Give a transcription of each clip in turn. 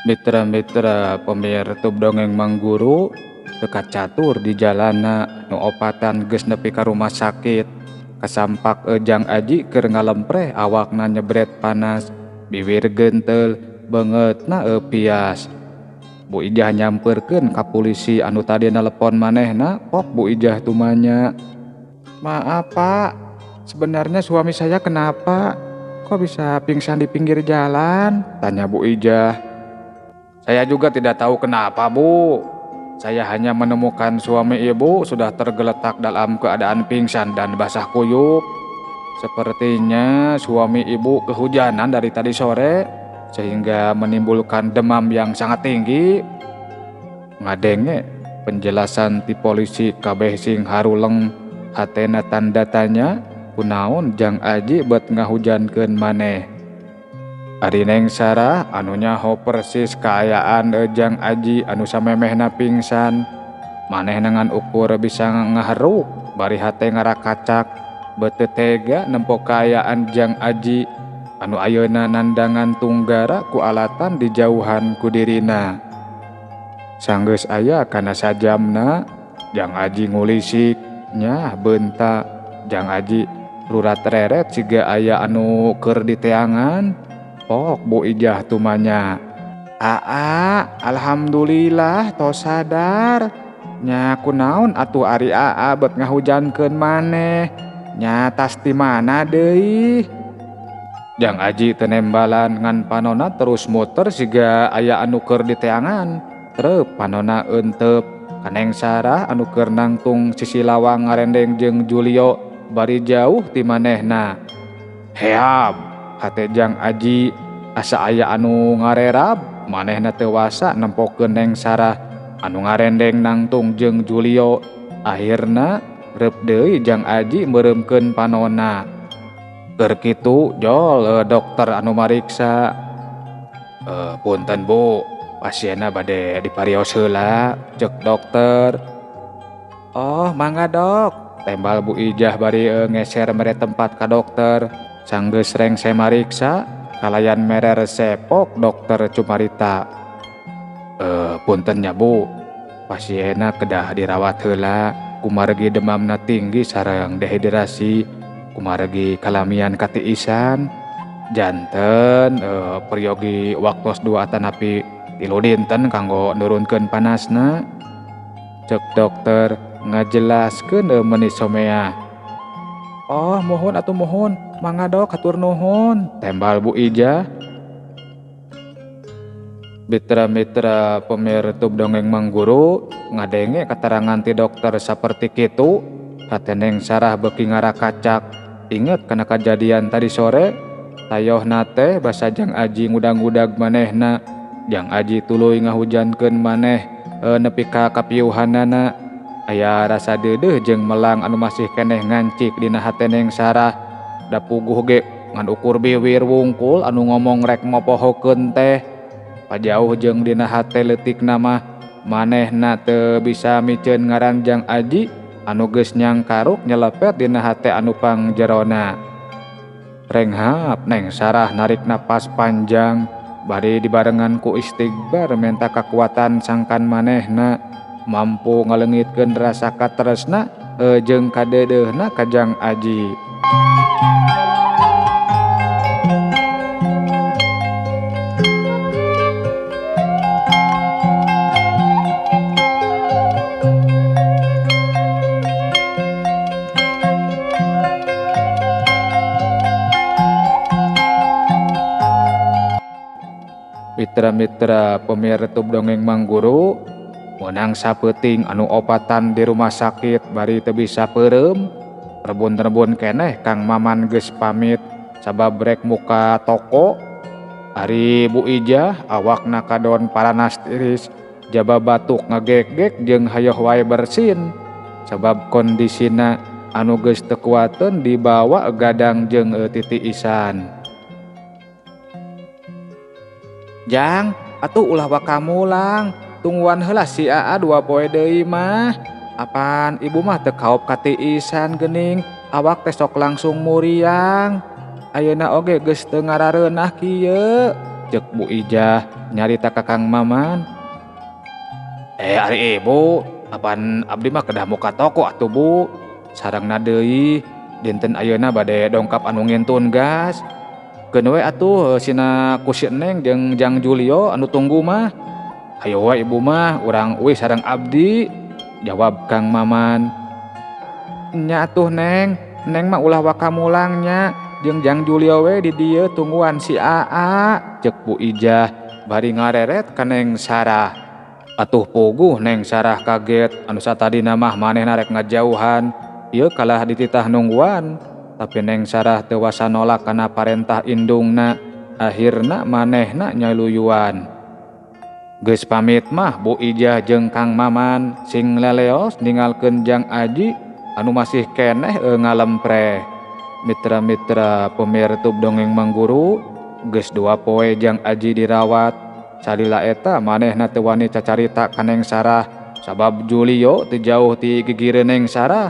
Mitra-mitra pemirsa dongeng Mangguru teka catur di jalana nu opatan geus nepi ka rumah sakit kasampak Jang Aji keur ngalempreh awakna nyebret panas bibir gentel beungeutna pias. Bu Ijah nyamperkeun ka polisi anu tadi nelepon manehna. Pok Bu Ijah tumanya, "Maaf Pak, sebenarnya suami saya kenapa? Kok bisa pingsan di pinggir jalan?" tanya Bu Ijah. "Saya juga tidak tahu kenapa, Bu. Saya hanya menemukan suami Ibu sudah tergeletak dalam keadaan pingsan dan basah kuyup. Sepertinya suami Ibu kehujanan dari tadi sore sehingga menimbulkan demam yang sangat tinggi." Ngadenge penjelasan ti polisi kabeh sing haruleng hatena tanda tanya kunaon Jang Aji bet ngahujankeun maneh. Ari Neng Sarah anu nyaho persis kaayaan Jang Aji anu samemehna pingsan. Maneh ngan ukur bisa ngaharuk bari hate ngarakacak beuteut tega nempo kaayaan Jang Aji anu ayeuna nandangan tunggara ku alatan di jauhan ku dirina. Sanggeus aya kana sajamna Jang Aji ngulisik nya beunta. Jang Aji rurat reret siga aya anu keur diteangan. Pok Bu Ijah tumanya, "Aa, alhamdulillah tos sadar. Nya kunaon atuh ari Aa bet ngahujankeun maneh? Nya tas ti mana deui?" Jang Aji teu nembalan ngan panonna terus muter siga aya anu keur diteangan. Treup panonna eunteup ka Neng Sarah anu keur nangtung sisi lawang ngarendeng jeung Julio bari jauh ti manehna. "Heab," hate Jang Aji, asa aya anu ngarerab. Manehna teu wasa nempokeun Neng Sarah anu ngarendeng nangtung jeung Julio. Ahirna reup deui Jang Aji meureumkeun panonna. Keur kitu jol dokter anu mariksa. "Punten Bu, pasienna bade diparios heula," ceuk dokter. "Oh mangga Dok," tembal Bu Ijah bari ngeser mere tempat ka dokter. Sanggeus rengse mariksa kalayan mere resepok dokter cumarita, "Punten nya Bu, pasienna kedah dirawat heula kumargi demamna tinggi sareng dehidrasi kumargi kalamian katiisan. Janten peryogi waktos 2 atanapi 3 dinten kanggo nurunkeun panasna," ceuk dokter ngajelaskeun meuni somea. "Oh mohon atuh mohon, mangga Dok hatur nuhun," tembal Bu Ijah. Mitra-mitra pemirsa dongeng Mangguru ngadenge keterangan ti dokter saperti kitu hate Neng Sarah beuki ngarakacak inget kana kajadian tadi sore. Tayohna teh basa Jang Aji ngudag-ngudag manehna. Jang Aji tuluy ngahujankeun maneh nepi ka kapiuhanana. Aya rasa deudeuh jeung melang anu masih keneh ngancik dina hate Neng Sarah. Da puguh ge ngan ukur biwir wungkul anu ngomong rek mopohokeun teh. Pajauh jeung dina hate leutikna mah manehna teu bisa miceun ngaran Jang Aji anu geus nyangkaruk nyelepet dina hate anu pangjerona. Renghap Neng Sarah narik napas panjang bari dibarengan ku istighbar menta kakuatan sangkan manehna mampu ngaleungitkeun rasa katresna jeung kadeudeuhna ka Jang Aji. Mitra-mitra pemirsa dongeng Mangguru, menang sapeuting anu opatan di rumah sakit bari teu bisa peureum. Rebun-rebun keneh Kang Maman geus pamit sabab rek muka toko. Ari Bu Ijah awakna kadon paranas tiris jaba batuk ngagek-gek jeung hayoh wae bersin sabab kondisina anu geus teu kuateun dibawa gadang jeung titiisan. Jang, atuh ulah wakamulang. Tungguan heula si Aa 2 poe deui mah. Apaan ibu mah teu kaop katiisan geuning, awak teh sok langsung muriang. Ayeuna oge geus teu ngarareunah kieu, ceuk Bu Ijah nyarita ka Kang Maman. Ari ibu, apaan abdi mah kedah muka toko atuh Bu. Sarengna deui, dinten ayeuna bade dongkap anu ngintun gas. Keun we atuh sina ku si Neng jeung Jang Julio anu tunggu mah. Hayo we ibu mah, urang euih sareng abdi, jawab Kang Maman. Nya atuh Neng, Neng mah ulah wakamulang nya, jeung Jang Julio we di dieu tungguan si Aa, ceuk Bu Ijah bari ngareret ka Neng Sarah. Atuh puguh Neng Sarah kaget, anu satadina mah manehna rek ngajauhan, ieu kalah dititah nungguan. Tapi Neng Sarah teu wasa nolak kana parentah indungna, akhirna manehna nyaluyuan. Geus pamit mah Bu Ijah jeung Kang Maman sing leleos ninggalkeun Jang Aji anu masih keneh ngalempreh. Mitra-mitra pemirtub dongeng Mangguru, geus 2 poe Jang Aji dirawat. Salila eta manehna teu wani cacarita ka Neng Sarah sabab Julio teu jauh ti gigireun Neng Sarah.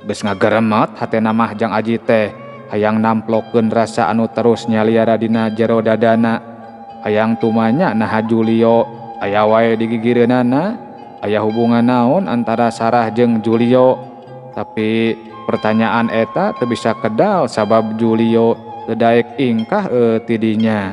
Geus ngageremet hatena mah Jang Aji teh hayang namplokeun rasa anu terus nyaliara dina jero dadana. Hayang tumanya naha Julio aya wae di gigireunana, aya hubungan naon antara Sarah jeung Julio. Tapi pertanyaan eta teu bisa kedal sabab Julio teu daek ingkah ti dinya.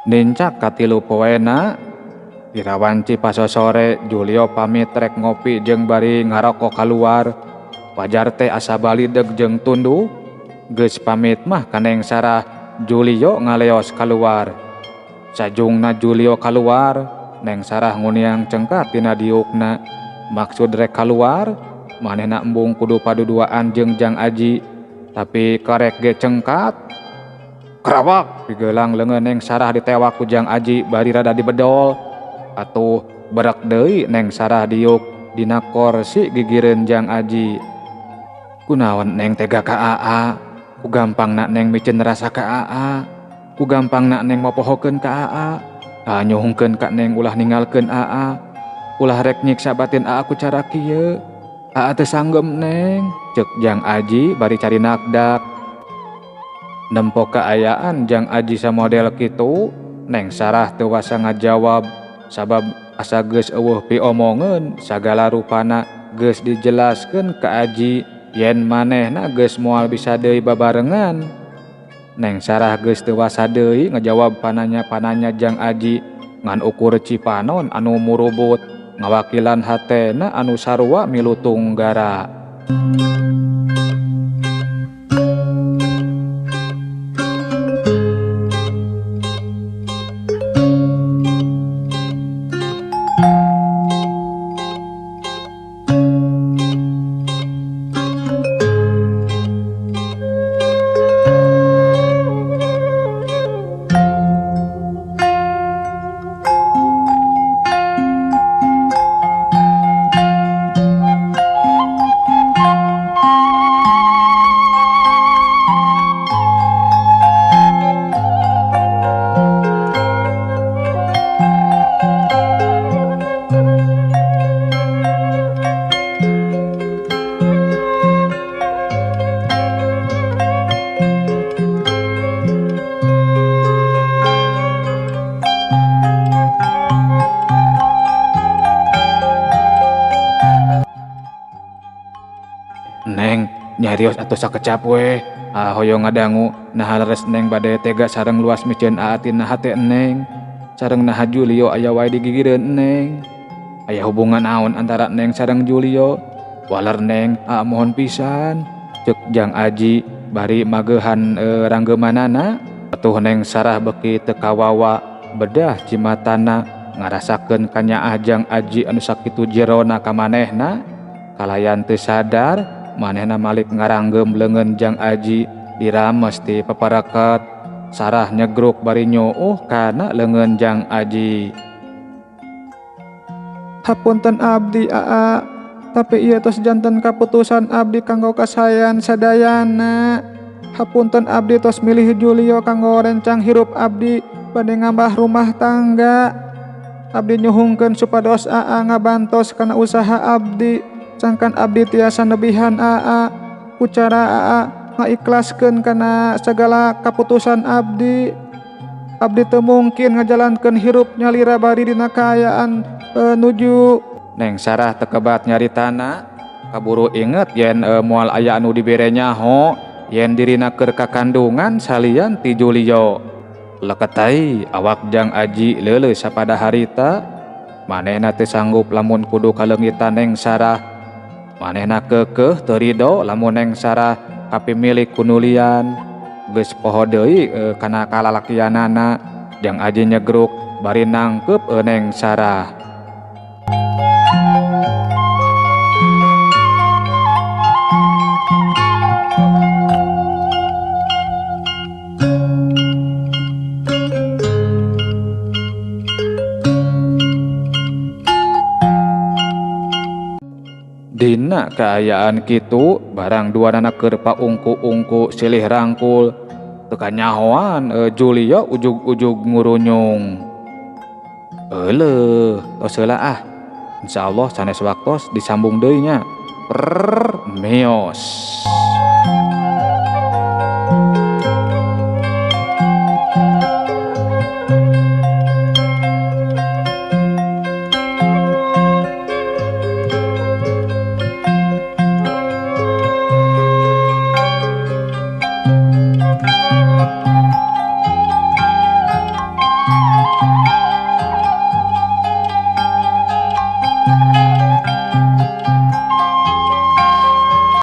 Nincak katilu poena, dirawanci pasosore Julio pamit rek ngopi jeung bari ngaroko kaluar. Wajar teh asa balideg jeung tunduh. Geus pamit mah ka Neng Sarah, Julio ngaleos kaluar. Sajungna Julio kaluar, Neng Sarah nguniang cengkat tina diukna. Maksud rek kaluar, manehna embung kudu paduduaan jeung Jang Aji. Tapi karek ge cengkat. Kerawak pigeulang leungeun Neng Sarah ditewak ku Jang Aji bari rada dibedol. Atuh berak deui Neng Sarah diuk dina kursi gigireun Jang Aji. Kunaon Neng tega ka Aa? Ku gampangna Neng miceun rasa ka Aa. Ku gampangna Neng mopohokeun ka Aa. Nyuhungkeun ka Neng ulah ninggalkeun Aa. Ulah rek nyiksa batin Aa ku cara kieu. Aa teu sanggem Neng, ceuk Jang Aji bari cari nakdak. Nempo kaayaan Jang Aji samodel kitu, Neng Sarah teu wasa ngajawab sabab asa geus eueuh piomongeun sagala rupana geus dijelaskeun ka Aji yen manehna geus moal bisa deui babarengan. Neng Sarah geus teu wasa deui ngajawab pananya-pananya Jang Aji ngan ukur cipanon anu murubut ngawakilan hatena anu sarua milu tunggara. Neng, nyarios atuh sakecap we. Hoyong ngadangu nah leres Neng bade tega sareng luas miceun Aa tina hate Neng. Sareng naha Julio aya wae di gigireun Neng. Aya hubungan naon antara Neng sareng Julio? Waler Neng, Aa mohon pisan, ceuk Jang Aji bari mageuhan ranggemanana. Atuh Neng Sarah beki teu kawawa bedah cimatana ngarasakeun kanyaah Jang Aji anu sakitu jerona ka manehna. Kalayan teu sadar manehna malik ngaranggem leungeun Jang Aji dirames ti papareket. Sarah nyegruk bari nyuuh kana leungeun Jang Aji. Hapunten abdi aa, tapi ieu tos janten kaputusan abdi kanggo kasayan sadayana. Hapunten abdi tos milih Julio kanggo rencang hirup abdi bade ngambah rumah tangga. Abdi nyuhungkeun supados aa ngabantos kana usaha abdi, sangkan abdi tiasa nebihan aa. Ucara aa ngaikhlaskeun kana sagala kaputusan abdi. Abdi teu mungkin ngajalankeun hirup nyalira bari dina kaayaan nuju. Neng Sarah teu kebat nyaritana, kaburu inget yen moal aya anu dibere nyaho yen dirina keur kakandungan salian ti Julio. Leketei awak Jang Aji leuleuh sapada harita. Manehna teu sanggup lamun kudu kaleungitan Neng Sarah. Manehna keukeuh teu ridho lamun Neng Sarah kapimilik ku nulian. Geus poho deui kana kalalakianana. Jang Aji nyegruk bari nangkep Neng Sarah. Dina kaayaan kitu barang duanana keur paungku-ungku silih rangkul teu kanyahoan Julio ujug-ujug ngurunyung. Euleuh tos heula ah, insyaallah sanes waktos disambung deui nya. Meos.